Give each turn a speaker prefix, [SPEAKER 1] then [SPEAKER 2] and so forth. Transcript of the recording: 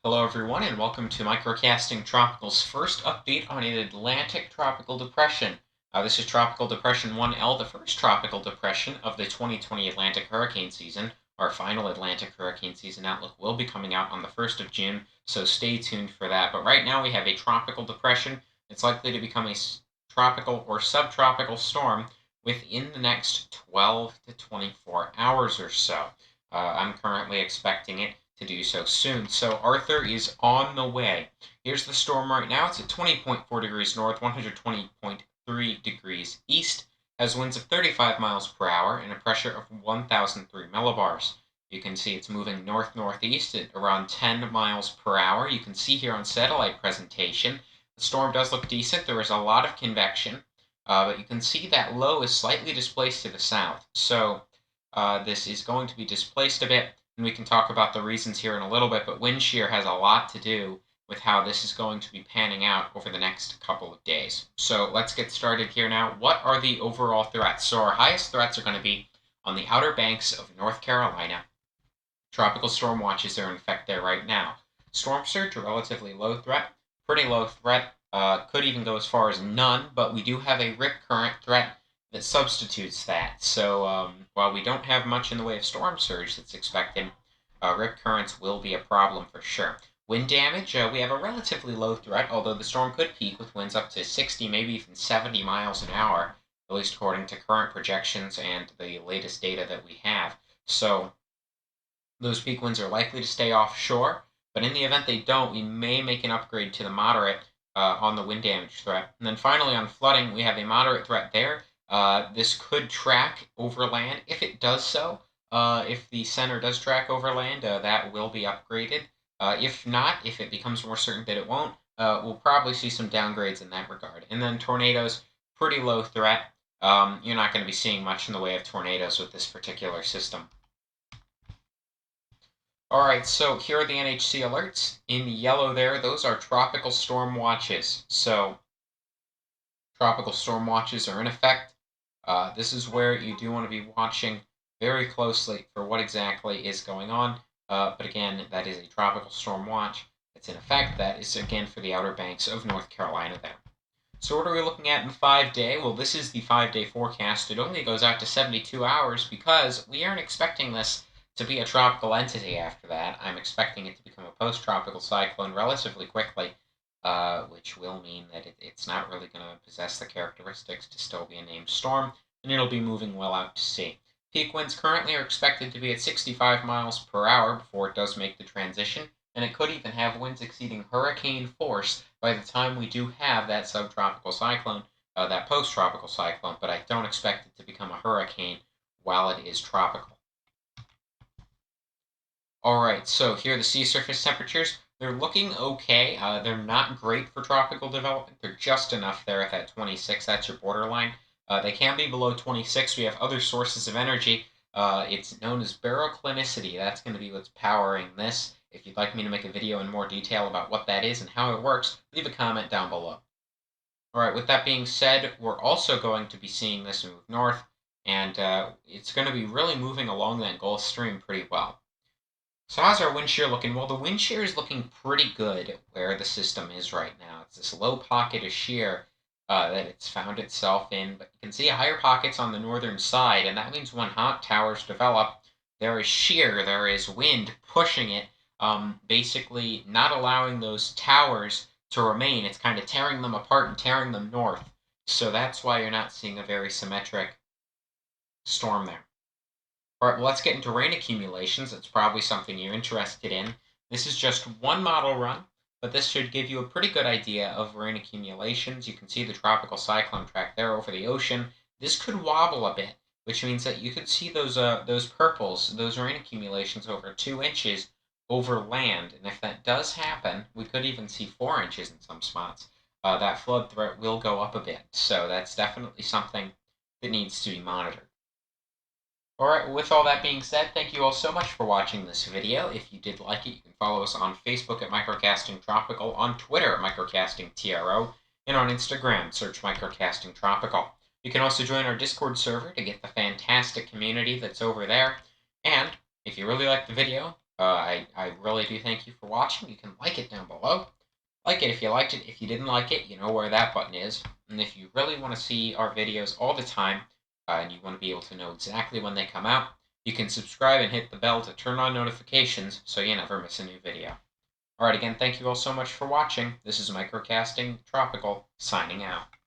[SPEAKER 1] Hello everyone and welcome to Microcasting Tropical's first update on an Atlantic tropical depression. This is Tropical Depression 1L, the first tropical depression of the 2020 Atlantic hurricane season. Our final Atlantic hurricane season outlook will be coming out on the 1st of June, so stay tuned for that. But right now we have a tropical depression. It's likely to become a tropical or subtropical storm within the next 12 to 24 hours or so. I'm currently expecting it to do so soon. So Arthur is on the way. Here's the storm right now. It's at 20.4 degrees north, 120.3 degrees east, has winds of 35 miles per hour and a pressure of 1,003 millibars. You can see it's moving north-northeast at around 10 miles per hour. You can see here on satellite presentation, the storm does look decent. There is a lot of convection, but you can see that low is slightly displaced to the south. So this is going to be displaced a bit, and we can talk about the reasons here in a little bit, but wind shear has a lot to do with how this is going to be panning out over the next couple of days. So let's get started here now. What are the overall threats? So our highest threats are going to be on the outer banks of North Carolina. Tropical storm watches are in effect there right now. Storm surge, a relatively low threat, pretty low threat, could even go as far as none, but we do have a rip current threat that substitutes that. So while we don't have much in the way of storm surge that's expected, rip currents will be a problem for sure. Wind damage, we have a relatively low threat, although the storm could peak with winds up to 60, maybe even 70 miles an hour, at least according to current projections and the latest data that we have. So those peak winds are likely to stay offshore, but in the event they don't, we may make an upgrade to the moderate on the wind damage threat. And then finally on flooding, we have a moderate threat there. This could track over land. If it does so, if the center does track over land, that will be upgraded. If not, if it becomes more certain that it won't, we'll probably see some downgrades in that regard. And then tornadoes, pretty low threat. You're not going to be seeing much in the way of tornadoes with this particular system. Alright, so here are the NHC alerts. In yellow there, those are tropical storm watches. So, tropical storm watches are in effect. This is where you do want to be watching very closely for what exactly is going on. But again, that is a tropical storm watch. It's in effect. That is, again, for the outer banks of North Carolina there. So what are we looking at in 5-day? Well, this is the 5-day forecast. It only goes out to 72 hours because we aren't expecting this to be a tropical entity after that. I'm expecting it to become a post-tropical cyclone relatively quickly, which will mean that it's not really going to possess the characteristics to still be a named storm, and it'll be moving well out to sea. Peak winds currently are expected to be at 65 miles per hour before it does make the transition, and it could even have winds exceeding hurricane force by the time we do have that subtropical cyclone, that post-tropical cyclone, but I don't expect it to become a hurricane while it is tropical. Alright, so here are the sea surface temperatures. They're looking okay. They're not great for tropical development. They're just enough there at that 26. That's your borderline. They can be below 26. We have other sources of energy. It's known as baroclinicity. That's going to be what's powering this. If you'd like me to make a video in more detail about what that is and how it works, leave a comment down below. Alright, with that being said, we're also going to be seeing this move north, and it's going to be really moving along that Gulf Stream pretty well. So how's our wind shear looking? Well, the wind shear is looking pretty good where the system is right now. It's this low pocket of shear that it's found itself in, but you can see higher pockets on the northern side, and that means when hot towers develop, there is shear, there is wind pushing it, basically not allowing those towers to remain. It's kind of tearing them apart and tearing them north. So that's why you're not seeing a very symmetric storm there. All right, well, let's get into rain accumulations. That's probably something you're interested in. This is just one model run, but this should give you a pretty good idea of rain accumulations. You can see the tropical cyclone track there over the ocean. This could wobble a bit, which means that you could see those purples, those rain accumulations over 2 inches over land. And if that does happen, we could even see 4 inches in some spots. That flood threat will go up a bit, so that's definitely something that needs to be monitored. Alright, with all that being said, thank you all so much for watching this video. If you did like it, you can follow us on Facebook at Microcasting Tropical, on Twitter at Microcasting TRO, and on Instagram, search Microcasting Tropical. You can also join our Discord server to get the fantastic community that's over there. And if you really like the video, I really do thank you for watching. You can like it down below. Like it if you liked it. If you didn't like it, you know where that button is. And if you really want to see our videos all the time, and you want to be able to know exactly when they come out, you can subscribe and hit the bell to turn on notifications so you never miss a new video. Alright, again, thank you all so much for watching. This is Microcasting Tropical, signing out.